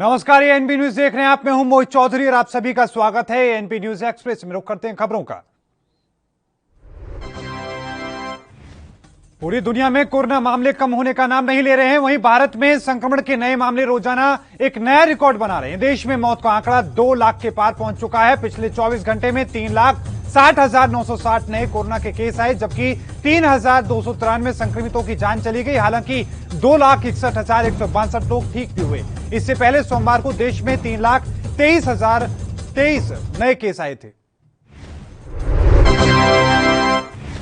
नमस्कार, ये NP news देख रहे हैं आप। मैं हूं मोहित चौधरी और आप सभी का स्वागत है एनपी न्यूज एक्सप्रेस में। रुख करते हैं खबरों का। पूरी दुनिया में कोरोना मामले कम होने का नाम नहीं ले रहे हैं, वहीं भारत में संक्रमण के नए मामले रोजाना एक नया रिकॉर्ड बना रहे हैं। देश में मौत का आंकड़ा 2 लाख के पार पहुंच चुका है। पिछले 24 घंटे में 3,60,960 नए कोरोना के केस आए, जबकि 3,293 संक्रमितों की जान चली गई। हालांकि 2,61,162 लोग ठीक भी हुए। इससे पहले सोमवार को देश में 3,23,023 नए केस आए थे।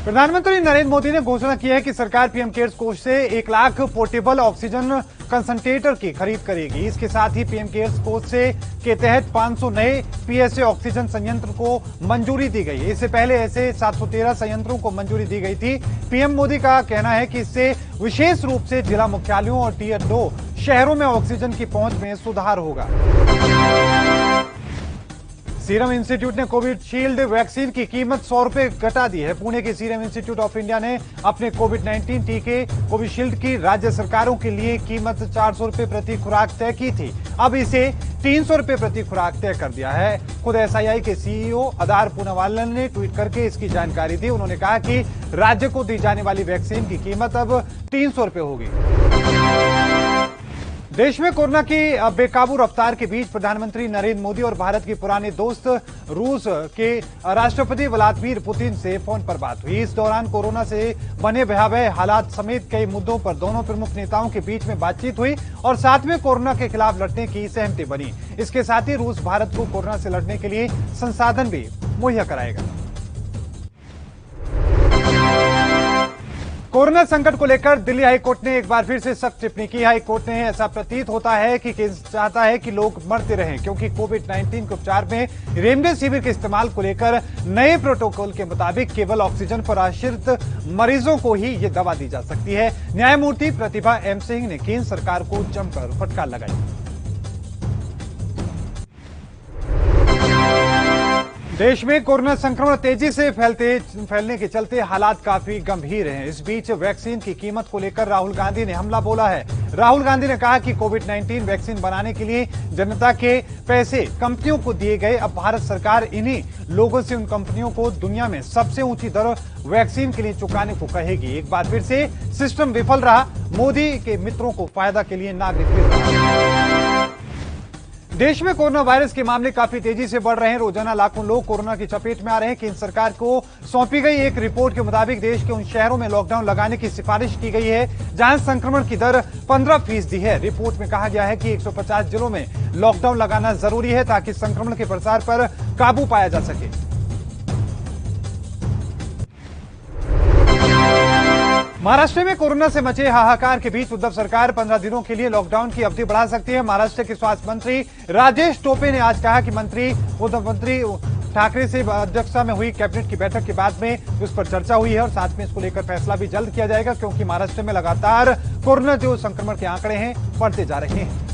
प्रधानमंत्री नरेंद्र मोदी ने घोषणा की है कि सरकार पीएम केयर्स कोष से 1 लाख पोर्टेबल ऑक्सीजन कंसंट्रेटर की खरीद करेगी। इसके साथ ही पीएम केयर्स कोष से के तहत 500 नए पीएसए ऑक्सीजन संयंत्र को मंजूरी दी गई है। इससे पहले ऐसे 713 संयंत्रों को मंजूरी दी गई थी। पीएम मोदी का कहना है कि इससे विशेष रूप से जिला मुख्यालयों और टियर 2 शहरों में ऑक्सीजन की पहुंच में सुधार होगा। सीरम इंस्टीट्यूट ने कोविशील्ड वैक्सीन की कीमत 100 रुपए घटा दी है। पुणे के सीरम इंस्टीट्यूट ऑफ इंडिया ने अपने कोविड-19 टीके कोविशील्ड की राज्य सरकारों के लिए कीमत 400 रुपए प्रति खुराक तय की थी। अब इसे 300 रुपए प्रति खुराक तय कर दिया है। खुद एसआईआई के सीईओ अदार पूनावालन ने ट्वीट करके इसकी जानकारी दी। उन्होंने कहा कि राज्य को दी जाने वाली वैक्सीन की कीमत अब 300 रुपए होगी। देश में कोरोना की बेकाबू रफ्तार के बीच प्रधानमंत्री नरेंद्र मोदी और भारत के पुराने दोस्त रूस के राष्ट्रपति व्लादिमीर पुतिन से फोन पर बात हुई। इस दौरान कोरोना से बने भयावह हालात समेत कई मुद्दों पर दोनों प्रमुख नेताओं के बीच में बातचीत हुई और साथ में कोरोना के खिलाफ लड़ने की सहमति बनी। इसके साथ ही रूस भारत को कोरोना से लड़ने के लिए संसाधन भी मुहैया कराएगा। कोरोना संकट को लेकर दिल्ली हाईकोर्ट ने एक बार फिर से सख्त टिप्पणी की। हाईकोर्ट ने ऐसा प्रतीत होता है कि केंद्र चाहता है कि लोग मरते रहें, क्योंकि कोविड-19 के उपचार में रेमडेसिविर के इस्तेमाल को लेकर नए प्रोटोकॉल के मुताबिक केवल ऑक्सीजन पर आश्रित मरीजों को ही ये दवा दी जा सकती है। न्यायमूर्ति प्रतिभा एम सिंह ने केंद्र सरकार को जमकर फटकार लगाई। देश में कोरोना संक्रमण तेजी से फैलने के चलते हालात काफी गंभीर हैं। इस बीच वैक्सीन की कीमत को लेकर राहुल गांधी ने हमला बोला है। राहुल गांधी ने कहा कि कोविड-19 वैक्सीन बनाने के लिए जनता के पैसे कंपनियों को दिए गए। अब भारत सरकार इन्हीं लोगों से उन कंपनियों को दुनिया में सबसे ऊंची दर वैक्सीन के लिए चुकाने को कहेगी। एक बार फिर से सिस्टम विफल रहा। मोदी के मित्रों को फायदा के लिए नागरिक मिल रहा। देश में कोरोना वायरस के मामले काफी तेजी से बढ़ रहे हैं। रोजाना लाखों लोग कोरोना की चपेट में आ रहे हैं। केंद्र सरकार को सौंपी गई एक रिपोर्ट के मुताबिक देश के उन शहरों में लॉकडाउन लगाने की सिफारिश की गई है जहां संक्रमण की दर 15% है। रिपोर्ट में कहा गया है कि 150 जिलों में लॉकडाउन लगाना जरूरी है ताकि संक्रमण के प्रसार पर काबू पाया जा सके। महाराष्ट्र में कोरोना से मचे हाहाकार के बीच उद्धव सरकार 15 दिनों के लिए लॉकडाउन की अवधि बढ़ा सकती है। महाराष्ट्र के स्वास्थ्य मंत्री राजेश टोपे ने आज कहा कि उद्धव मंत्री ठाकरे से अध्यक्षता में हुई कैबिनेट की बैठक के बाद में उस पर चर्चा हुई है और साथ में इसको लेकर फैसला भी जल्द किया जाएगा, क्योंकि महाराष्ट्र में लगातार कोरोना जो संक्रमण के आंकड़े हैं बढ़ते जा रहे हैं।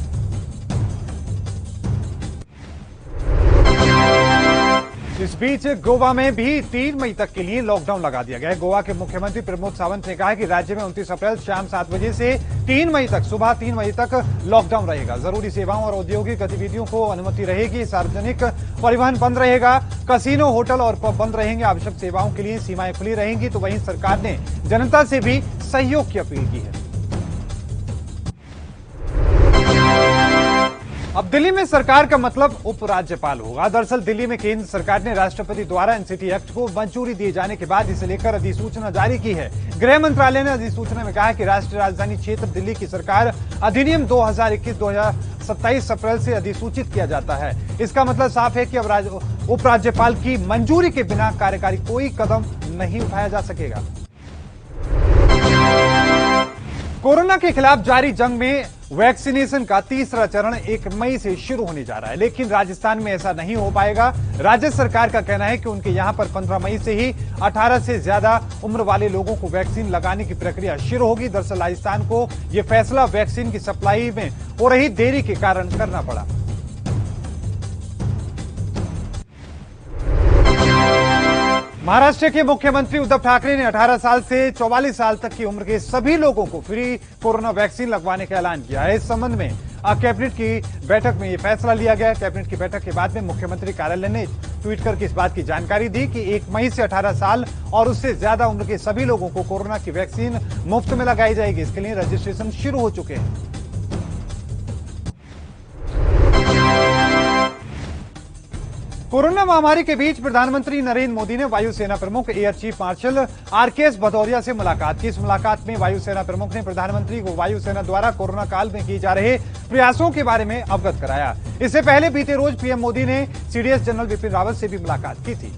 इस बीच गोवा में भी 3 मई तक के लिए लॉकडाउन लगा दिया गया है। गोवा के मुख्यमंत्री प्रमोद सावंत ने कहा कि राज्य में 29 अप्रैल शाम 7 बजे से 3 मई तक सुबह 3 बजे तक लॉकडाउन रहेगा। जरूरी सेवाओं और औद्योगिक गतिविधियों को अनुमति रहेगी। सार्वजनिक परिवहन बंद रहेगा। कसिनो, होटल और पब बंद रहेंगे। आवश्यक सेवाओं के लिए सीमाएं खुली रहेंगी। तो वहीं सरकार ने जनता से भी सहयोग की अपील की है। अब दिल्ली में सरकार का मतलब उपराज्यपाल होगा। दरअसल दिल्ली में केंद्र सरकार ने राष्ट्रपति द्वारा एनसीटी एक्ट को मंजूरी दिए जाने के बाद इसे लेकर अधिसूचना जारी की है। गृह मंत्रालय ने अधिसूचना में कहा कि राष्ट्रीय राजधानी क्षेत्र दिल्ली की सरकार अधिनियम 2021-2027 अप्रैल से अधिसूचित किया जाता है। इसका मतलब साफ है कि अब उपराज्यपाल की मंजूरी के बिना कार्यकारी कोई कदम नहीं उठाया जा सकेगा। कोरोना के खिलाफ जारी जंग में वैक्सीनेशन का तीसरा चरण 1 मई से शुरू होने जा रहा है, लेकिन राजस्थान में ऐसा नहीं हो पाएगा। राज्य सरकार का कहना है कि उनके यहां पर 15 मई से ही 18 से ज्यादा उम्र वाले लोगों को वैक्सीन लगाने की प्रक्रिया शुरू होगी। दरअसल राजस्थान को यह फैसला वैक्सीन की सप्लाई में हो रही देरी के कारण करना पड़ा। महाराष्ट्र के मुख्यमंत्री उद्धव ठाकरे ने 18 साल से 44 साल तक की उम्र के सभी लोगों को फ्री कोरोना वैक्सीन लगवाने का ऐलान किया है। इस संबंध में कैबिनेट की बैठक में यह फैसला लिया गया। कैबिनेट की बैठक के बाद में मुख्यमंत्री कार्यालय ने ट्वीट करके इस बात की जानकारी दी कि 1 मई से 18 साल और उससे ज्यादा उम्र के सभी लोगों को कोरोना की वैक्सीन मुफ्त में लगाई जाएगी। इसके लिए रजिस्ट्रेशन शुरू हो चुके हैं। कोरोना महामारी के बीच प्रधानमंत्री नरेंद्र मोदी ने वायुसेना प्रमुख air chief marshal RKS Bhadauria से मुलाकात की। इस मुलाकात में वायुसेना प्रमुख ने प्रधानमंत्री को वायुसेना द्वारा कोरोना काल में किए जा रहे प्रयासों के बारे में अवगत कराया। इससे पहले बीते रोज पीएम मोदी ने सीडीएस जनरल बिपिन रावत से भी मुलाकात की थी।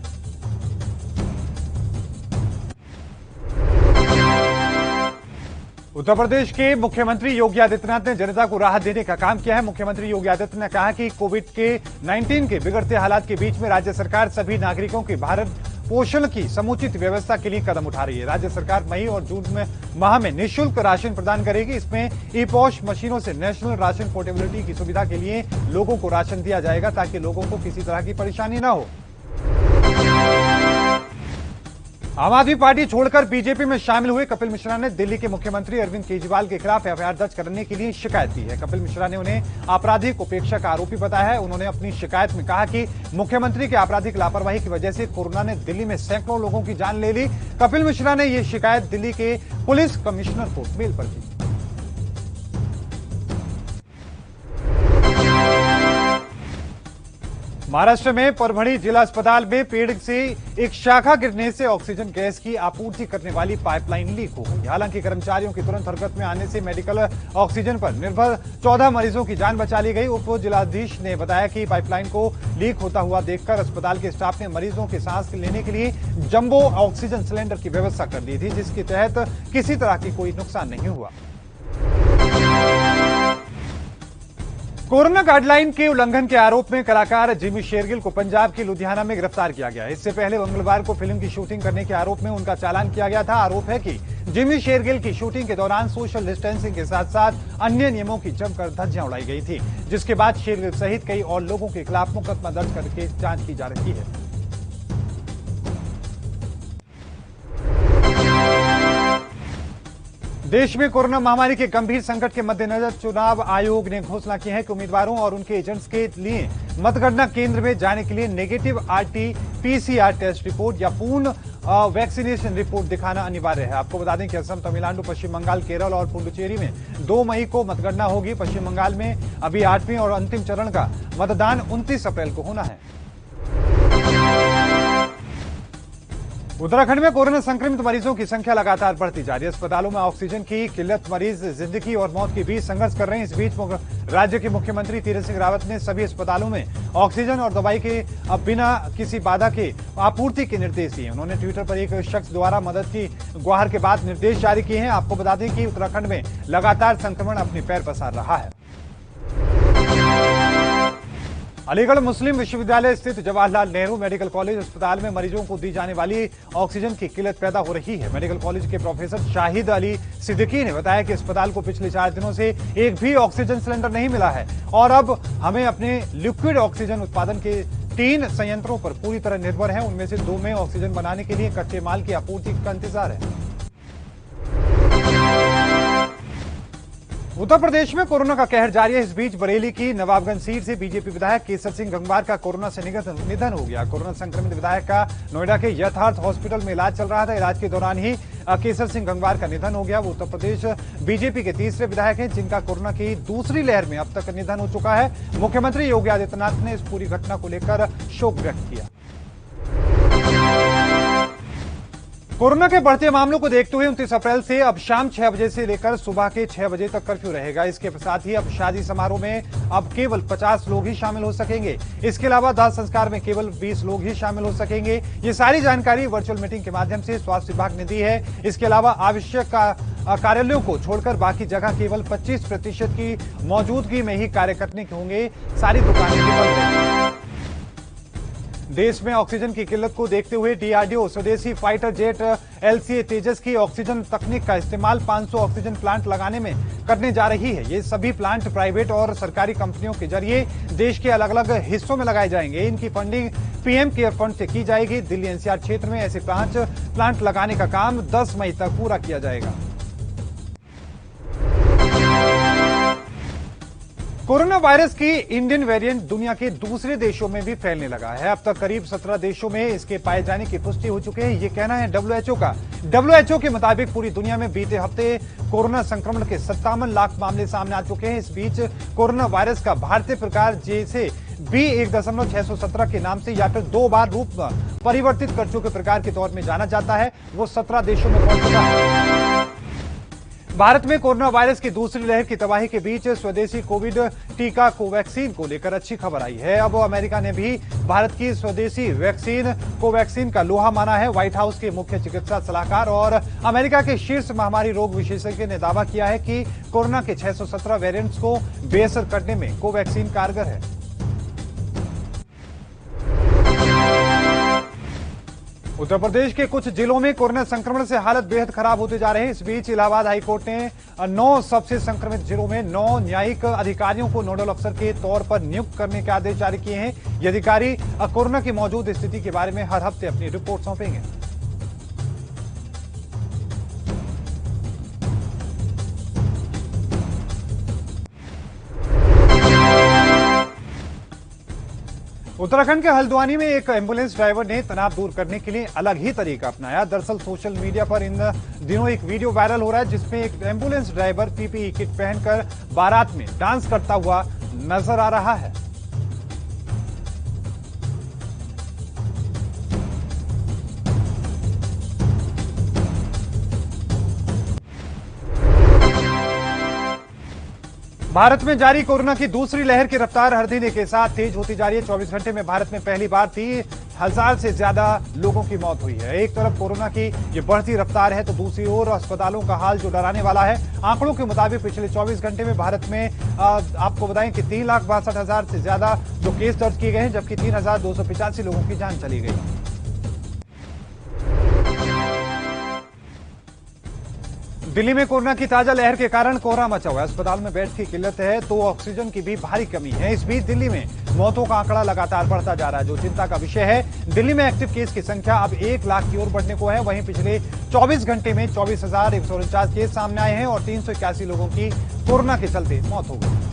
उत्तर प्रदेश के मुख्यमंत्री योगी आदित्यनाथ ने जनता को राहत देने का काम किया है। मुख्यमंत्री योगी आदित्यनाथ ने कहा कि कोविड-19 के बिगड़ते हालात के बीच में राज्य सरकार सभी नागरिकों के भरण पोषण की समुचित व्यवस्था के लिए कदम उठा रही है। राज्य सरकार मई और जून माह में निःशुल्क राशन प्रदान करेगी। इसमें ई-पॉश मशीनों से नेशनल राशन पोर्टेबिलिटी की सुविधा के लिए लोगों को राशन दिया जाएगा ताकि लोगों को किसी तरह की परेशानी न हो। आम आदमी पार्टी छोड़कर बीजेपी में शामिल हुए कपिल मिश्रा ने दिल्ली के मुख्यमंत्री अरविंद केजरीवाल के खिलाफ एफआईआर दर्ज करने के लिए शिकायत दी है। कपिल मिश्रा ने उन्हें आपराधिक उपेक्षा का आरोपी बताया है। उन्होंने अपनी शिकायत में कहा कि मुख्यमंत्री की आपराधिक लापरवाही की वजह से कोरोना ने दिल्ली में सैकड़ों लोगों की जान ले ली। कपिल मिश्रा ने यह शिकायत दिल्ली के पुलिस कमिश्नर को मेल पर की। महाराष्ट्र में परभणी जिला अस्पताल में पेड़ से एक शाखा गिरने से ऑक्सीजन गैस की आपूर्ति करने वाली पाइपलाइन लीक हो गई। हालांकि कर्मचारियों की तुरंत हरकत में आने से मेडिकल ऑक्सीजन पर निर्भर 14 मरीजों की जान बचा ली गई। उप जिलाधीश ने बताया कि पाइपलाइन को लीक होता हुआ देखकर अस्पताल के स्टाफ ने मरीजों के सांस लेने के लिए जंबो ऑक्सीजन सिलेंडर की व्यवस्था कर दी थी, जिसके तहत किसी तरह की कोई नुकसान नहीं हुआ। कोरोना गाइडलाइन के उल्लंघन के आरोप में कलाकार जिमी शेरगिल को पंजाब के लुधियाना में गिरफ्तार किया गया। इससे पहले मंगलवार को फिल्म की शूटिंग करने के आरोप में उनका चालान किया गया था। आरोप है कि जिमी शेरगिल की शूटिंग के दौरान सोशल डिस्टेंसिंग के साथ साथ अन्य नियमों की जमकर धज्जियां उड़ाई गई थी, जिसके बाद शेरगिल सहित कई और लोगों के खिलाफ मुकदमा दर्ज करके जांच की जा रही है। देश में कोरोना महामारी के गंभीर संकट के मद्देनजर चुनाव आयोग ने घोषणा की है कि उम्मीदवारों और उनके एजेंट्स के लिए मतगणना केंद्र में जाने के लिए नेगेटिव आरटी-पीसीआर टेस्ट रिपोर्ट या पूर्ण वैक्सीनेशन रिपोर्ट दिखाना अनिवार्य है। आपको बता दें कि असम, तमिलनाडु, पश्चिम बंगाल, केरल और पुडुचेरी में 2 मई को मतगणना होगी। पश्चिम बंगाल में अभी 8वें और अंतिम चरण का मतदान 29 अप्रैल को होना है। उत्तराखंड में कोरोना संक्रमित मरीजों की संख्या लगातार बढ़ती जा रही है। अस्पतालों में ऑक्सीजन की किल्लत, मरीज जिंदगी और मौत के बीच संघर्ष कर रहे हैं। इस बीच राज्य के मुख्यमंत्री तीरथ सिंह रावत ने सभी अस्पतालों में ऑक्सीजन और दवाई के बिना किसी बाधा के आपूर्ति के निर्देश दिए। उन्होंने ट्विटर पर एक शख्स द्वारा मदद की गुहार के बाद निर्देश जारी किए हैं। आपको बता दें कि उत्तराखंड में लगातार संक्रमण अपने पैर पसार रहा है। अलीगढ़ मुस्लिम विश्वविद्यालय स्थित जवाहरलाल नेहरू मेडिकल कॉलेज अस्पताल में मरीजों को दी जाने वाली ऑक्सीजन की किल्लत पैदा हो रही है। मेडिकल कॉलेज के प्रोफेसर शाहिद अली सिद्दीकी ने बताया कि अस्पताल को पिछले 4 दिनों से एक भी ऑक्सीजन सिलेंडर नहीं मिला है और अब हमें अपने लिक्विड ऑक्सीजन उत्पादन के 3 संयंत्रों पर पूरी तरह निर्भर है। उनमें से 2 में ऑक्सीजन बनाने के लिए कच्चे माल की आपूर्ति का इंतजार है। उत्तर प्रदेश में कोरोना का कहर जारी है। इस बीच बरेली की नवाबगंज सीट से बीजेपी विधायक केसर सिंह गंगवार का कोरोना से निधन हो गया। कोरोना संक्रमित विधायक का नोएडा के यथार्थ हॉस्पिटल में इलाज चल रहा था। इलाज के दौरान ही केसर सिंह गंगवार का निधन हो गया। वो उत्तर प्रदेश बीजेपी के तीसरे विधायक हैं जिनका कोरोना की दूसरी लहर में अब तक निधन हो चुका है। मुख्यमंत्री योगी आदित्यनाथ ने इस पूरी घटना को लेकर शोक व्यक्त किया। कोरोना के बढ़ते मामलों को देखते हुए 29 अप्रैल से अब शाम 6 बजे से लेकर सुबह के 6 बजे तक कर्फ्यू रहेगा। इसके साथ ही अब शादी समारोह में अब केवल 50 लोग ही शामिल हो सकेंगे। इसके अलावा दाह संस्कार में केवल 20 लोग ही शामिल हो सकेंगे। ये सारी जानकारी वर्चुअल मीटिंग के माध्यम से स्वास्थ्य विभाग ने दी है। इसके अलावा आवश्यक कार्यालयों को छोड़कर बाकी जगह केवल 25% की मौजूदगी में ही कार्य करने के होंगे। सारी दुकानें भी बंद रहेंगी। देश में ऑक्सीजन की किल्लत को देखते हुए डीआरडीओ स्वदेशी फाइटर जेट एलसीए तेजस की ऑक्सीजन तकनीक का इस्तेमाल 500 ऑक्सीजन प्लांट लगाने में करने जा रही है। ये सभी प्लांट प्राइवेट और सरकारी कंपनियों के जरिए देश के अलग अलग हिस्सों में लगाए जाएंगे। इनकी फंडिंग पीएम केयर फंड से की जाएगी। दिल्ली एनसीआर क्षेत्र में ऐसे 5 प्लांट लगाने का काम 10 मई तक पूरा किया जाएगा। कोरोना वायरस की इंडियन वेरिएंट दुनिया के दूसरे देशों में भी फैलने लगा है। अब तक करीब 17 देशों में इसके पाए जाने की पुष्टि हो चुकी है, ये कहना है डब्ल्यूएचओ का। डब्ल्यूएचओ के मुताबिक पूरी दुनिया में बीते हफ्ते कोरोना संक्रमण के 57 लाख मामले सामने आ चुके हैं। इस बीच कोरोना वायरस का भारतीय प्रकार जैसे B1.617 के नाम से या फिर 2 बार रूप परिवर्तित कर चुके प्रकार के तौर में जाना जाता है, वो 17 देशों में पहुंच चुका है। भारत में कोरोना वायरस की दूसरी लहर की तबाही के बीच स्वदेशी कोविड टीका कोवैक्सीन को लेकर अच्छी खबर आई है। अब अमेरिका ने भी भारत की स्वदेशी वैक्सीन कोवैक्सीन का लोहा माना है। व्हाइट हाउस के मुख्य चिकित्सा सलाहकार और अमेरिका के शीर्ष महामारी रोग विशेषज्ञ ने दावा किया है कि कोरोना के 617 वेरिएंट्स को बेअसर करने में कोवैक्सीन कारगर है। उत्तर प्रदेश के कुछ जिलों में कोरोना संक्रमण से हालत बेहद खराब होते जा रहे हैं। इस बीच इलाहाबाद हाईकोर्ट ने 9 सबसे संक्रमित जिलों में 9 न्यायिक अधिकारियों को नोडल अफसर के तौर पर नियुक्त करने के आदेश जारी किए हैं। ये अधिकारी कोरोना की मौजूद स्थिति के बारे में हर हफ्ते अपनी रिपोर्ट सौंपेंगे। उत्तराखंड के हल्द्वानी में एक एम्बुलेंस ड्राइवर ने तनाव दूर करने के लिए अलग ही तरीका अपनाया। दरअसल सोशल मीडिया पर इन दिनों एक वीडियो वायरल हो रहा है जिसमें एक एम्बुलेंस ड्राइवर पीपीई किट पहनकर बारात में डांस करता हुआ नजर आ रहा है। भारत में जारी कोरोना की दूसरी लहर की रफ्तार हर दिन के साथ तेज होती जा रही है। 24 घंटे में भारत में पहली बार 30,000 से ज्यादा लोगों की मौत हुई है। एक तरफ कोरोना की ये बढ़ती रफ्तार है तो दूसरी ओर अस्पतालों का हाल जो डराने वाला है। आंकड़ों के मुताबिक पिछले 24 घंटे में भारत में आपको बताएं कि 3,62,000 से ज्यादा जो केस दर्ज किए गए हैं, जबकि 3,285 लोगों की जान चली गई। दिल्ली में कोरोना की ताजा लहर के कारण कोहरा मचा हुआ है। अस्पताल में बेड की किल्लत है तो ऑक्सीजन की भी भारी कमी है। इस बीच दिल्ली में मौतों का आंकड़ा लगातार बढ़ता जा रहा है, जो चिंता का विषय है। दिल्ली में एक्टिव केस की संख्या अब 1 लाख की ओर बढ़ने को है। वहीं पिछले 24 घंटे में 24,149 केस सामने आए हैं और 381 लोगों की कोरोना के चलते मौत हो गई।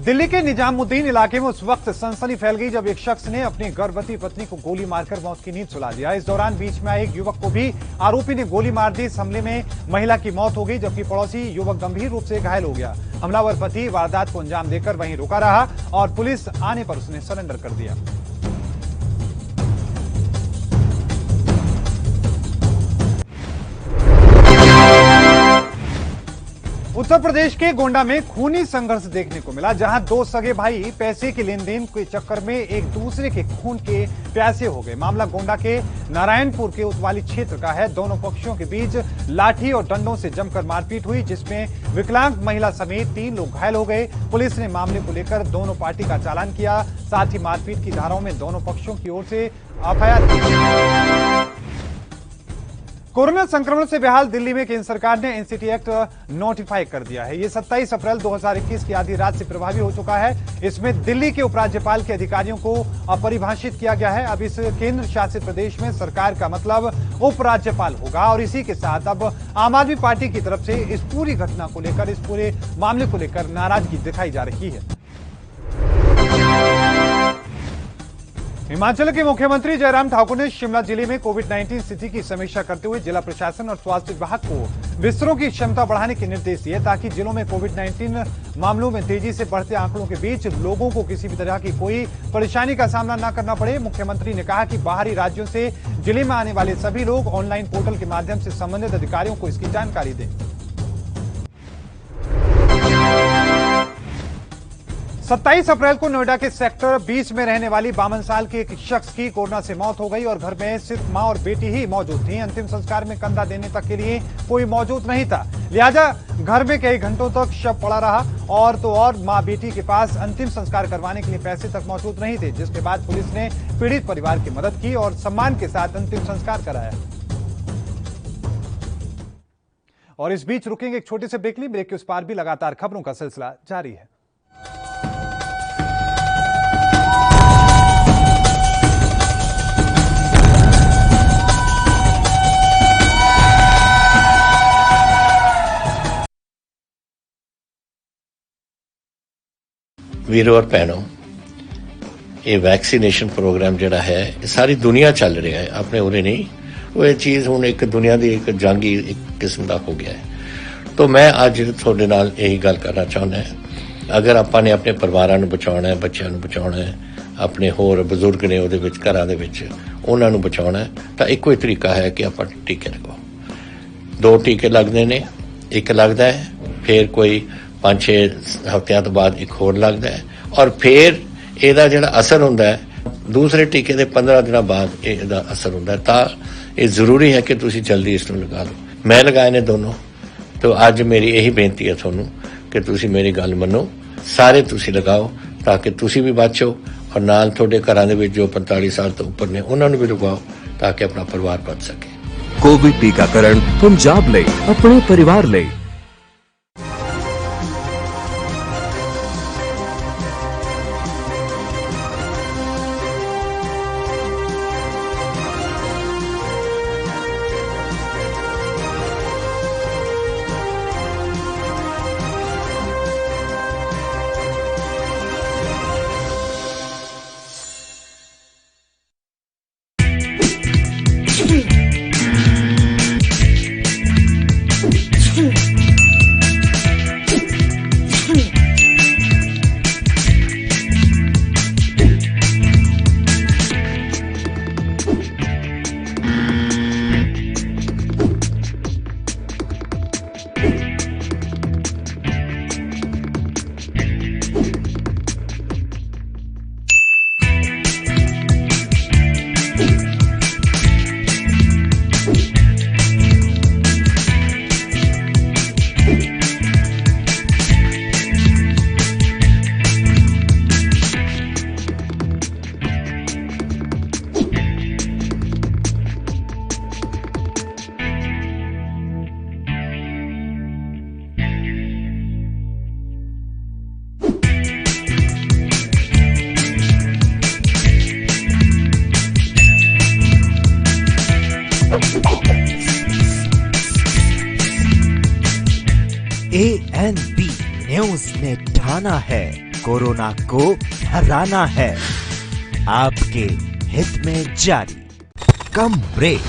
दिल्ली के निजामुद्दीन इलाके में उस वक्त सनसनी फैल गई जब एक शख्स ने अपनी गर्भवती पत्नी को गोली मारकर मौत की नींद सुला दिया। इस दौरान बीच में आए एक युवक को भी आरोपी ने गोली मार दी। इस हमले में महिला की मौत हो गई जबकि पड़ोसी युवक गंभीर रूप से घायल हो गया। हमलावर पति वारदात को अंजाम देकर वहीं रुका रहा और पुलिस आने पर उसने सरेंडर कर दिया। उत्तर प्रदेश के गोंडा में खूनी संघर्ष देखने को मिला, जहां 2 सगे भाई पैसे के लेन देन के चक्कर में एक दूसरे के खून के प्यासे हो गए। मामला गोंडा के नारायणपुर के उतवाली क्षेत्र का है। दोनों पक्षों के बीच लाठी और डंडों से जमकर मारपीट हुई, जिसमें विकलांग महिला समेत 3 लोग घायल हो गए। पुलिस ने मामले को लेकर दोनों पार्टी का चालान किया, साथ ही मारपीट की धाराओं में दोनों पक्षों की ओर से एफआईआर की। कोरोना संक्रमण से बेहाल दिल्ली में केंद्र सरकार ने एनसीटी एक्ट नोटिफाई कर दिया है। ये 27 अप्रैल 2021 की आधी रात से प्रभावी हो चुका है। इसमें दिल्ली के उपराज्यपाल के अधिकारियों को परिभाषित किया गया है। अब इस केंद्र शासित प्रदेश में सरकार का मतलब उपराज्यपाल होगा और इसी के साथ अब आम आदमी पार्टी की तरफ से इस पूरी घटना को लेकर, इस पूरे मामले को लेकर नाराजगी दिखाई जा रही है। हिमाचल के मुख्यमंत्री जयराम ठाकुर ने शिमला जिले में कोविड-19 स्थिति की समीक्षा करते हुए जिला प्रशासन और स्वास्थ्य विभाग को बिस्तरों की क्षमता बढ़ाने के निर्देश दिए ताकि जिलों में कोविड-19 मामलों में तेजी से बढ़ते आंकड़ों के बीच लोगों को किसी भी तरह की कोई परेशानी का सामना न करना पड़े। मुख्यमंत्री ने कहा कि बाहरी राज्यों से जिले में आने वाले सभी लोग ऑनलाइन पोर्टल के माध्यम से संबंधित अधिकारियों को इसकी जानकारी दें। 27 अप्रैल को नोएडा के सेक्टर 20 में रहने वाली 52 साल के एक शख्स की कोरोना से मौत हो गई और घर में सिर्फ मां और बेटी ही मौजूद थी। अंतिम संस्कार में कंधा देने तक के लिए कोई मौजूद नहीं था, लिहाजा घर में कई घंटों तक शव पड़ा रहा और तो और मां बेटी के पास अंतिम संस्कार करवाने के लिए पैसे तक मौजूद नहीं थे, जिसके बाद पुलिस ने पीड़ित परिवार की मदद की और सम्मान के साथ अंतिम संस्कार कराया। और इस बीच रुकेंगे एक छोटे से ब्रेक लिए। ब्रेक के उस पार भी लगातार खबरों का सिलसिला जारी है। ਵੀਰੋ ਔਰ ਭੈਣੋ, ਇਹ ਵੈਕਸੀਨੇਸ਼ਨ ਪ੍ਰੋਗਰਾਮ ਜਿਹੜਾ ਹੈ ਇਹ ਸਾਰੀ ਦੁਨੀਆ ਚੱਲ ਰਿਹਾ ਹੈ, ਆਪਣੇ ਉਰੇ ਨਹੀਂ। ਉਹ ਇਹ ਚੀਜ਼ ਹੁਣ ਇੱਕ ਦੁਨੀਆ ਦੀ ਇੱਕ ਜੰਗ ਹੀ ਇੱਕ ਕਿਸਮ ਦਾ ਹੋ ਗਿਆ ਹੈ। ਤਾਂ ਮੈਂ ਅੱਜ ਤੁਹਾਡੇ ਨਾਲ ਇਹੀ ਗੱਲ ਕਰਨਾ ਚਾਹੁੰਦਾ ਹਾਂ, ਅਗਰ ਆਪਾਂ ਨੇ ਆਪਣੇ ਪਰਿਵਾਰਾਂ ਨੂੰ ਬਚਾਉਣਾ ਹੈ, ਬੱਚਿਆਂ ਨੂੰ ਬਚਾਉਣਾ ਹੈ, ਆਪਣੇ ਹੋਰ ਬਜ਼ੁਰਗ ਨੇ ਉਹਦੇ ਵਿੱਚ ਘਰਾਂ ਦੇ ਵਿੱਚ ਉਹਨਾਂ ਨੂੰ ਬਚਾਉਣਾ ਹੈ, ਤਾਂ ਇੱਕੋ ਹੀ ਤਰੀਕਾ ਹੈ ਕਿ ਆਪਾਂ ਟੀਕੇ ਲਗਾਓ। 2 ਟੀਕੇ ਲੱਗਦੇ ਨੇ, ਇੱਕ ਲੱਗਦਾ ਹੈ, ਫਿਰ ਕੋਈ 5-6 ਹਫ਼ਤਿਆਂ ਤੋਂ ਬਾਅਦ ਇੱਕ ਹੋਰ ਲੱਗਦਾ ਹੈ, ਔਰ ਫਿਰ ਇਹਦਾ ਜਿਹੜਾ ਅਸਰ ਹੁੰਦਾ ਹੈ ਦੂਸਰੇ ਟੀਕੇ ਦੇ 15 ਦਿਨਾਂ ਬਾਅਦ ਇਹਦਾ ਅਸਰ ਹੁੰਦਾ ਹੈ। ਤਾਂ ਇਹ ਜ਼ਰੂਰੀ ਹੈ ਕਿ ਤੁਸੀਂ ਜਲਦੀ ਇਸ ਨੂੰ ਲਗਾ ਲਓ। ਮੈਂ ਲਗਾਏ ਨੇ ਦੋਨੋਂ, ਤਾਂ ਅੱਜ ਮੇਰੀ ਇਹੀ ਬੇਨਤੀ ਹੈ ਤੁਹਾਨੂੰ ਕਿ ਤੁਸੀਂ ਮੇਰੀ ਗੱਲ ਮੰਨੋ, ਸਾਰੇ ਤੁਸੀਂ ਲਗਾਓ ਤਾਂ ਕਿ ਤੁਸੀਂ ਵੀ ਬਚੋ ਔਰ ਨਾਲ ਤੁਹਾਡੇ ਘਰਾਂ ਦੇ ਵਿੱਚ ਜੋ 45 ਸਾਲ ਤੋਂ ਉੱਪਰ ਨੇ ਉਹਨਾਂ ਨੂੰ ਵੀ ਲਗਾਓ ਤਾਂ ਕਿ ਆਪਣਾ ਪਰਿਵਾਰ ਬਚ ਸਕੇ। ਕੋਵਿਡ ਟੀਕਾਕਰਨ ਪੰਜਾਬ ਲਈ, ਆਪਣੇ ਪਰਿਵਾਰ ਲਈ। ANB न्यूज ने ठाना है, कोरोना को हराना है। आपके हित में जारी। कम ब्रेक।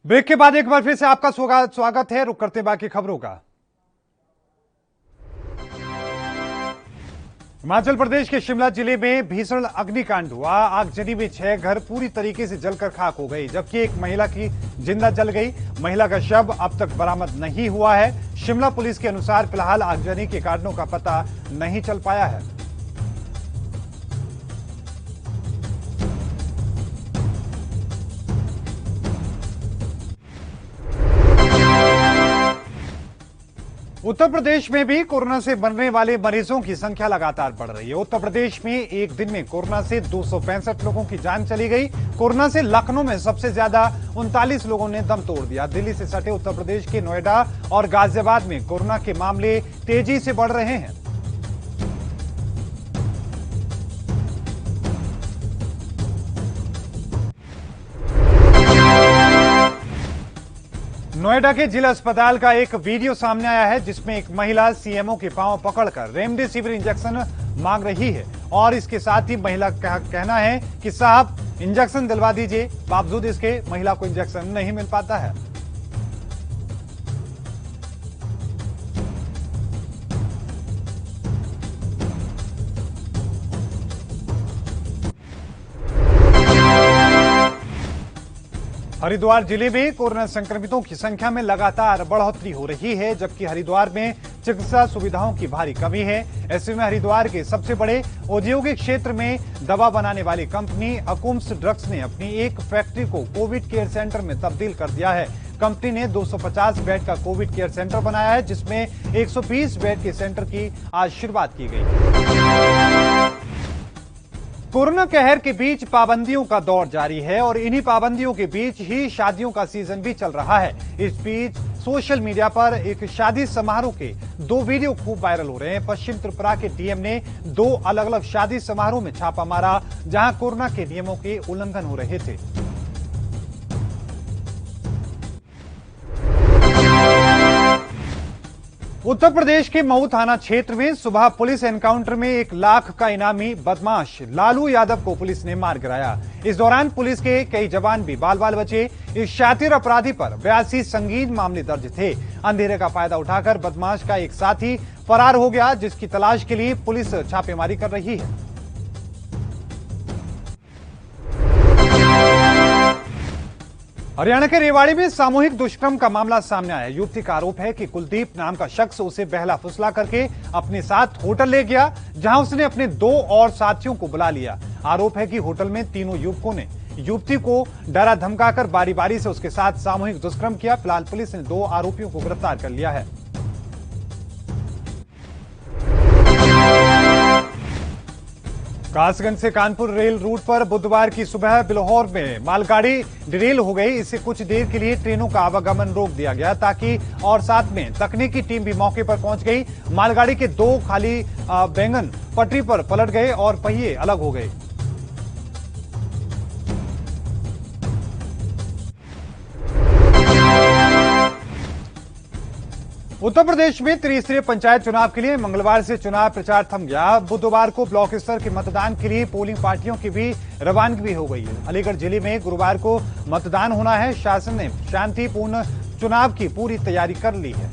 ब्रेक के बाद एक बार फिर से आपका स्वागत है। रुक करते बाकी खबरों का। हिमाचल प्रदेश के शिमला जिले में भीषण अग्निकांड हुआ। आगजनी में 6 घर पूरी तरीके से जलकर खाक हो गई, जबकि एक महिला की जिंदा जल गई। महिला का शव अब तक बरामद नहीं हुआ है। शिमला पुलिस के अनुसार फिलहाल आगजनी के कारणों का पता नहीं चल पाया है। उत्तर प्रदेश में भी कोरोना से मरने वाले मरीजों की संख्या लगातार बढ़ रही है। उत्तर प्रदेश में एक दिन में कोरोना से 265 लोगों की जान चली गई। कोरोना से लखनऊ में सबसे ज्यादा 39 लोगों ने दम तोड़ दिया। दिल्ली से सटे उत्तर प्रदेश के नोएडा और गाजियाबाद में कोरोना के मामले तेजी से बढ़ रहे हैं। नोएडा के जिला अस्पताल का एक वीडियो सामने आया है, जिसमें एक महिला सीएमओ के पांव पकड़कर रेमडेसिविर इंजेक्शन मांग रही है और इसके साथ ही महिला का कहना है कि साहब इंजेक्शन दिलवा दीजिए। बावजूद इसके महिला को इंजेक्शन नहीं मिल पाता है। हरिद्वार जिले में कोरोना संक्रमितों की संख्या में लगातार बढ़ोतरी हो रही है, जबकि हरिद्वार में चिकित्सा सुविधाओं की भारी कमी है। ऐसे में हरिद्वार के सबसे बड़े औद्योगिक क्षेत्र में दवा बनाने वाली कंपनी अकुम्स ड्रग्स ने अपनी एक फैक्ट्री को कोविड केयर सेंटर में तब्दील कर दिया है। कंपनी ने 250 बेड का कोविड केयर सेंटर बनाया है, जिसमें 120 बेड के सेंटर की आज शुरुआत की गई। कोरोना कहर के बीच पाबंदियों का दौर जारी है और इन्हीं पाबंदियों के बीच ही शादियों का सीजन भी चल रहा है। इस बीच सोशल मीडिया पर एक शादी समारोह के 2 वीडियो खूब वायरल हो रहे हैं। पश्चिम त्रिपुरा के डीएम ने 2 अलग अलग शादी समारोह में छापा मारा, जहां कोरोना के नियमों के उल्लंघन हो रहे थे। उत्तर प्रदेश के मऊ थाना क्षेत्र में सुबह पुलिस एनकाउंटर में 1 लाख का इनामी बदमाश लालू यादव को पुलिस ने मार गिराया। इस दौरान पुलिस के कई जवान भी बाल बाल बचे। इस शातिर अपराधी पर 82 संगीन मामले दर्ज थे। अंधेरे का फायदा उठाकर बदमाश का एक साथी फरार हो गया, जिसकी तलाश के लिए पुलिस छापेमारी कर रही है। हरियाणा के रेवाड़ी में सामूहिक दुष्कर्म का मामला सामने आया। युवती का आरोप है कि कुलदीप नाम का शख्स उसे बहला फुसला करके अपने साथ होटल ले गया, जहां उसने अपने 2 और साथियों को बुला लिया। आरोप है कि होटल में तीनों युवकों ने युवती को डरा धमकाकर बारी बारी से उसके साथ सामूहिक दुष्कर्म किया। फिलहाल पुलिस ने 2 आरोपियों को गिरफ्तार कर लिया है। कासगंज से कानपुर रेल रूट पर बुधवार की सुबह बिल्हौर में मालगाड़ी डिरेल हो गई। इससे कुछ देर के लिए ट्रेनों का आवागमन रोक दिया गया ताकि और साथ में तकनीकी टीम भी मौके पर पहुंच गई। मालगाड़ी के 2 खाली बैंगन पटरी पर पलट गए और पहिए अलग हो गए। उत्तर प्रदेश में त्रिस्तरीय पंचायत चुनाव के लिए मंगलवार से चुनाव प्रचार थम गया। बुधवार को ब्लॉक स्तर के मतदान के लिए पोलिंग पार्टियों की भी रवानगी हो गई है। अलीगढ़ जिले में गुरुवार को मतदान होना है। शासन ने शांतिपूर्ण चुनाव की पूरी तैयारी कर ली है।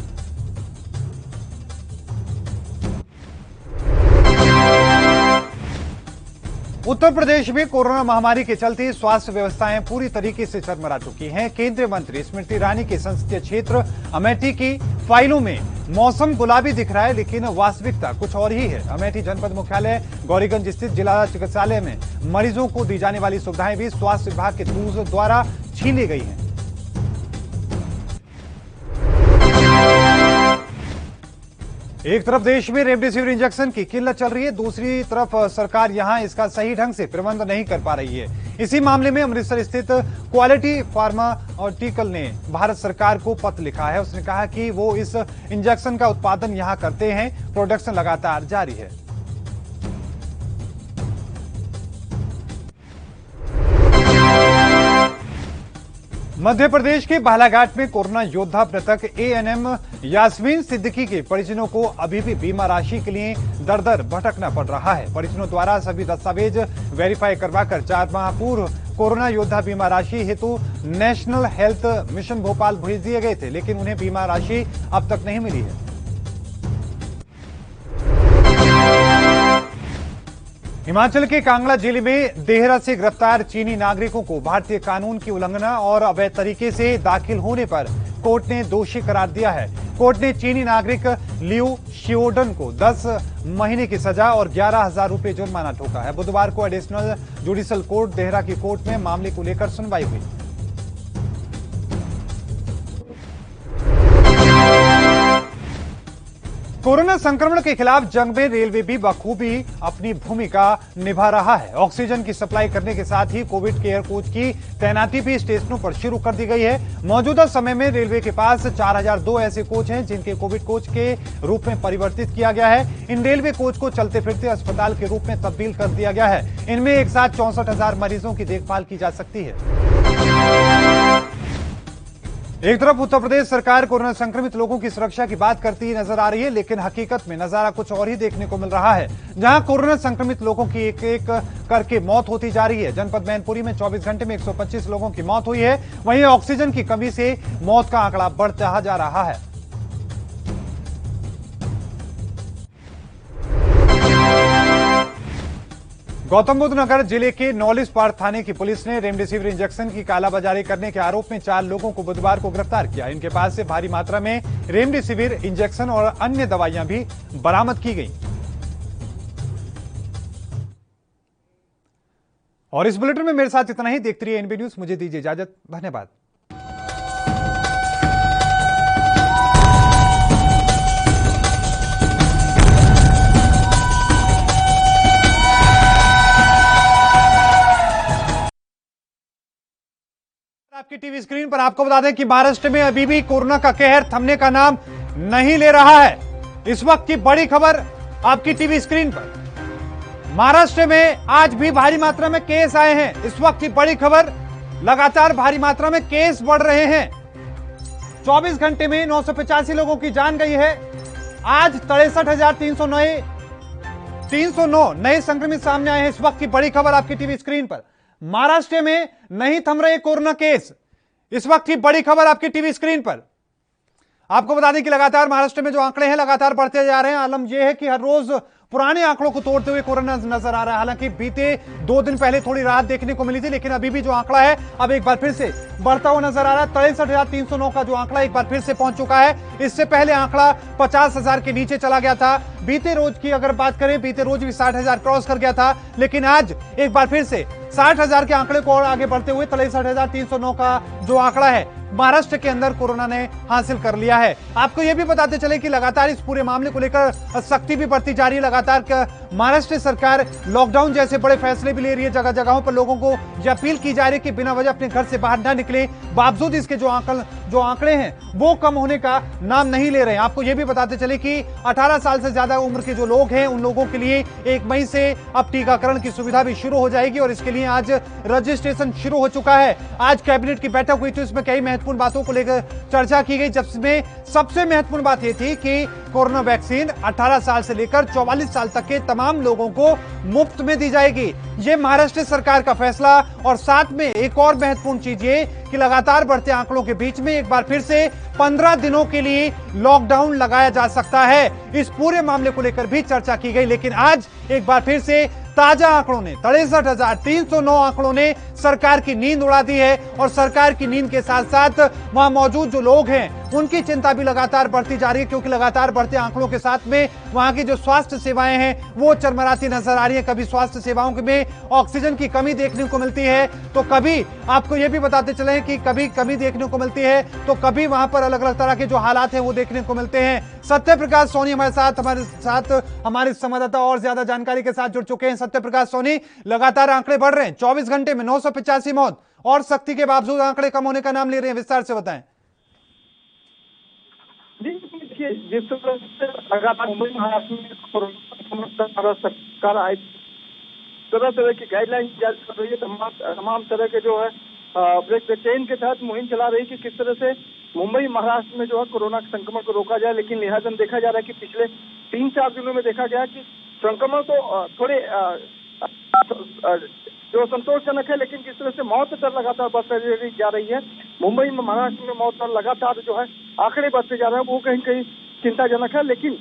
उत्तर प्रदेश में कोरोना महामारी के चलते स्वास्थ्य व्यवस्थाएं पूरी तरीके से चरमरा चुकी हैं। केंद्रीय मंत्री स्मृति ईरानी के संसदीय क्षेत्र अमेठी की फाइलों में मौसम गुलाबी दिख रहा है, लेकिन वास्तविकता कुछ और ही है। अमेठी जनपद मुख्यालय गौरीगंज स्थित जिला चिकित्सालय में मरीजों को दी जाने वाली सुविधाएं भी स्वास्थ्य विभाग के दूर द्वारा छीन ली गई हैं। एक तरफ देश में रेमडेसिविर इंजेक्शन की किल्लत चल रही है, दूसरी तरफ सरकार यहां इसका सही ढंग से प्रबंध नहीं कर पा रही है। इसी मामले में अमृतसर स्थित क्वालिटी फार्मास्यूटिकल ने भारत सरकार को पत्र लिखा है। उसने कहा कि वो इस इंजेक्शन का उत्पादन यहां करते हैं, प्रोडक्शन लगातार जारी है। मध्य प्रदेश के बालाघाट में कोरोना योद्धा मृतक एएनएम यास्मीन सिद्दीकी के परिजनों को अभी भी बीमा राशि के लिए दर दर भटकना पड़ रहा है। परिजनों द्वारा सभी दस्तावेज वेरीफाई करवाकर 4 माह पूर्व कोरोना योद्धा बीमा राशि हेतु नेशनल हेल्थ मिशन भोपाल भेज दिए गए थे, लेकिन उन्हें बीमा राशि अब तक नहीं मिली है। हिमाचल के कांगड़ा जिले में देहरा से गिरफ्तार चीनी नागरिकों को भारतीय कानून की उल्लंघना और अवैध तरीके से दाखिल होने पर कोर्ट ने दोषी करार दिया है। कोर्ट ने चीनी नागरिक लियू शिओडन को 10 महीने की सजा और 11,000 रुपये जुर्माना ठोका है। बुधवार को एडिशनल जुडिशल कोर्ट देहरा की कोर्ट में मामले को लेकर सुनवाई हुई। कोरोना संक्रमण के खिलाफ जंग में रेलवे भी बखूबी अपनी भूमिका निभा रहा है। ऑक्सीजन की सप्लाई करने के साथ ही कोविड केयर कोच की तैनाती भी स्टेशनों पर शुरू कर दी गई है। मौजूदा समय में रेलवे के पास 4002 ऐसे कोच हैं जिनके कोविड कोच के रूप में परिवर्तित किया गया है। इन रेलवे कोच को चलते फिरते अस्पताल के रूप में तब्दील कर दिया गया है। इनमें एक साथ 64,000 मरीजों की देखभाल की जा सकती है। एक तरफ उत्तर प्रदेश सरकार कोरोना संक्रमित लोगों की सुरक्षा की बात करती नजर आ रही है, लेकिन हकीकत में नजारा कुछ और ही देखने को मिल रहा है, जहां कोरोना संक्रमित लोगों की एक एक करके मौत होती जा रही है। जनपद मैनपुरी में 24 घंटे में 125 लोगों की मौत हुई है। वहीं ऑक्सीजन की कमी से मौत का आंकड़ा बढ़ता जा रहा है। गौतम बुद्ध नगर जिले के नौलिसपाड़ थाने की पुलिस ने रेमडेसिविर इंजेक्शन की कालाबाजारी करने के आरोप में 4 लोगों को बुधवार को गिरफ्तार किया। इनके पास से भारी मात्रा में रेमडेसिविर इंजेक्शन और अन्य दवाइयां भी बरामद की गई। और इस बुलेटिन में मेरे साथ इतना ही। देखते रहिए एनबी न्यूज। मुझे दीजिए इजाजत। धन्यवाद। आपकी टीवी टीवी स्क्रीन पर आपको बता दें कि महाराष्ट्र में अभी भी कोरोना का कहर थमने का नाम नहीं ले रहा है। इस वक्त की बड़ी खबर आपकी टीवी स्क्रीन पर। महाराष्ट्र में आज भी भारी मात्रा में केस आए हैं। इस वक्त की बड़ी खबर, लगातार भारी मात्रा में केस बढ़ रहे हैं। 24 घंटे में 985 लोगों की जान गई है। आज 63,309 नए संक्रमित सामने आए हैं। इस वक्त की बड़ी खबर आपकी टीवी स्क्रीन पर। महाराष्ट्र में नहीं थम रहे कोरोना केस। इस वक्त की बड़ी खबर आपकी टीवी स्क्रीन पर। आपको बता दें कि लगातार महाराष्ट्र में जो आंकड़े हैं लगातार बढ़ते जा रहे हैं। आलम यह है कि हर रोज पुराने आंकड़ों को तोड़ते हुए कोरोना नजर आ रहा है। हालांकि बीते 2 दिन पहले थोड़ी राहत देखने को मिली थी, लेकिन अभी भी जो आंकड़ा है अब एक बार फिर से बढ़ता हुआ नजर आ रहा है। 63,309 का जो आंकड़ा एक बार फिर से पहुंच चुका है। इससे पहले आंकड़ा 50,000 के नीचे चला गया था। बीते रोज की अगर बात करें, बीते रोज भी 60,000 क्रॉस कर गया था, लेकिन आज एक बार फिर से 60,000 के आंकड़े को और आगे बढ़ते हुए 63,309 का जो आंकड़ा है महाराष्ट्र के अंदर कोरोना ने हासिल कर लिया है। आपको यह भी बताते चले कि लगातार इस पूरे मामले को लेकर सख्ती भी बढ़ती जा रही है। लगातार महाराष्ट्र सरकार लॉकडाउन जैसे बड़े फैसले भी ले रही है। जगह जगहों पर लोगों को यह अपील की जा रही है कि बिना वजह अपने घर से बाहर ना निकले। बावजूद इसके जो आंकड़े हैं वो कम होने का नाम नहीं ले रहे हैं। आपको यह भी बताते चले कि 18 साल से ज्यादा उम्र के जो लोग हैं उन लोगों के लिए 1 मई से अब टीकाकरण की सुविधा भी शुरू हो जाएगी और इसके लिए आज रजिस्ट्रेशन शुरू हो चुका है। आज कैबिनेट की बैठक हुई थी, इसमें कई महत्वपूर्ण बातों को लेकर चर्चा की गई, जिसमें सबसे महत्वपूर्ण बात यह थी कि कोरोना वैक्सीन 18 साल से लेकर 44 साल तक के तमाम लोगों को मुफ्त में दी जाएगी। यह महाराष्ट्र सरकार का फैसला। और साथ में एक और महत्वपूर्ण चीज ये कि लगातार बढ़ते आंकड़ों के बीच में एक बार फिर से 15 दिनों के लिए लॉकडाउन लगाया जा सकता है। इस पूरे मामले को लेकर भी चर्चा की गई, लेकिन आज एक बार फिर से ताजा आंकड़ों ने 63,309 आंकड़ों ने सरकार की नींद उड़ा दी है। और सरकार की नींद के साथ साथ वहां मौजूद जो लोग हैं उनकी चिंता भी लगातार बढ़ती जा रही है, क्योंकि लगातार बढ़ते आंकड़ों के साथ में वहां की जो स्वास्थ्य सेवाएं हैं वो चरमराती नजर आ रही है। कभी स्वास्थ्य सेवाओं में ऑक्सीजन की कमी देखने को मिलती है, तो कभी आपको यह भी बताते चले कि कभी कमी देखने को मिलती है, तो कभी वहां पर अलग अलग तरह के जो हालात हैं वो देखने को मिलते हैं। सत्य प्रकाश सोनी हमारे साथ हमारे संवाददाता और ज्यादा जानकारी के साथ जुड़ चुके हैं। सत्य प्रकाश सोनी, लगातार आंकड़े बढ़ रहे हैं। 24 घंटे में 985 मौत और सख्ती के बावजूद आंकड़े कम होने का नाम ले रहे हैं। विस्तार से बताएं। देखिए, जिस तरह से लगातार मुंबई महाराष्ट्र में कोरोना सरकार आए तरह तरह की गाइडलाइन जारी कर रही है। तमाम तरह के जो है ब्रेक द चेन के तहत मुहिम चला रही है कि किस तरह से मुंबई महाराष्ट्र में जो है कोरोना संक्रमण को रोका जाए। लेकिन लिहाजा देखा जा रहा है कि पिछले 3-4 दिनों में देखा गया कि संक्रमण तो थोड़े जो संतोषजनक है, लेकिन किस तरह से मौत दर लगातार बढ़ती जा रही है। मुंबई में महाराष्ट्र में मौत दर लगातार जो है आंकड़े बढ़ते जा रहे हैं, वो कहीं कहीं चिंताजनक है। लेकिन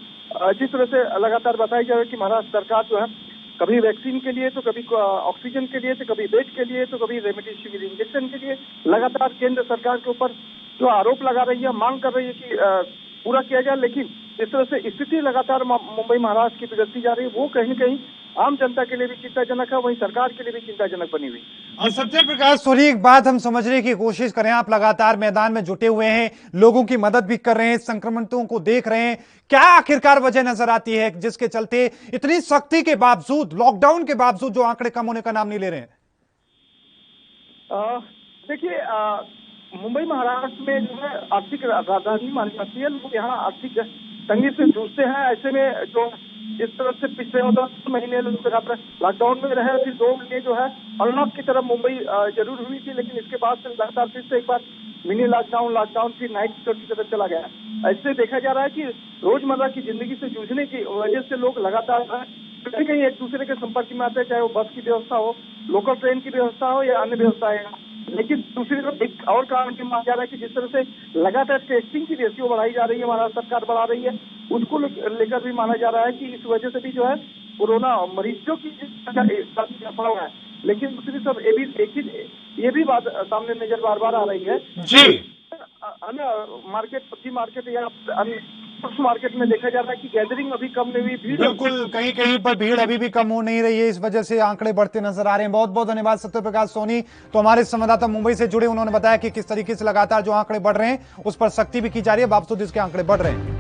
जिस तरह से लगातार बताया जा रहा है कि महाराष्ट्र सरकार जो है कभी वैक्सीन के लिए, तो कभी ऑक्सीजन के लिए, तो कभी बेड के लिए, तो कभी रेमडेसिविर इंजेक्शन के लिए लगातार केंद्र सरकार के ऊपर जो आरोप लगा रही है, मांग कर रही है कि पूरा किया जाए। लेकिन इस तरह से स्थिति लगातार मुंबई महाराष्ट्र की बिगड़ती जा रही है, वो कहीं न कहीं आम जनता के लिए भी चिंताजनक है, वहीं सरकार के लिए भी चिंताजनक बनी हुई। और सत्य प्रकाश सोनी, एक बात हम समझने की कोशिश करें, आप लगातार मैदान में जुटे हुए हैं, लोगों की मदद भी कर रहे हैं, संक्रमितों को देख रहे हैं, क्या आखिरकार वजह नजर आती है जिसके चलते इतनी सख्ती के बावजूद, लॉकडाउन के बावजूद जो आंकड़े कम होने का नाम नहीं ले रहे हैं? देखिए, मुंबई महाराष्ट्र में जो है आर्थिक राजधानी मानी जाती है, लोग यहाँ आर्थिक तंगी से जूझते हैं। ऐसे में जो इस तरह से पिछले 10 महीने लोग लॉकडाउन में रहे, फिर 2 महीने जो है अनलॉक की तरफ मुंबई जरूर हुई थी, लेकिन इसके बाद से लगातार फिर से एक बार मिनी लॉकडाउन फिर नाइट कर्फ्यू की तरफ चला गया। ऐसे देखा जा रहा है कि रोजमर्रा की जिंदगी से जूझने की वजह से लोग लगातार कहीं कहीं एक दूसरे के संपर्क में आते हैं, चाहे वो बस की व्यवस्था हो, लोकल ट्रेन की व्यवस्था हो या अन्य व्यवस्था है। लेकिन दूसरी तरफ एक और कारण भी माना जा रहा है कि जिस तरह से लगातार टेस्टिंग की रेशियो बढ़ाई जा रही है, महाराष्ट्र सरकार बढ़ा रही है, उसको लेकर भी माना जा रहा है कि इस वजह से भी जो है कोरोना मरीजों की संख्या बढ़ रहा है। लेकिन दूसरी तरफ ये भी बात सामने नजर बार आ रही है जी, अन्य मार्केट, पत्ती मार्केट या अन्य मार्केट में देखा जा रहा है कि गैदरिंग अभी कम नहीं हुई, भीड़ बिल्कुल कहीं कहीं पर भीड़ अभी भी कम हो नहीं रही है, इस वजह से आंकड़े बढ़ते नजर आ रहे हैं। बहुत बहुत धन्यवाद सत्य प्रकाश सोनी। तो हमारे संवाददाता मुंबई से जुड़े, उन्होंने बताया कि किस तरीके से लगातार जो आंकड़े बढ़ रहे हैं उस पर सख्ती भी की जा रही है, बावजूद इसके आंकड़े बढ़ रहे हैं।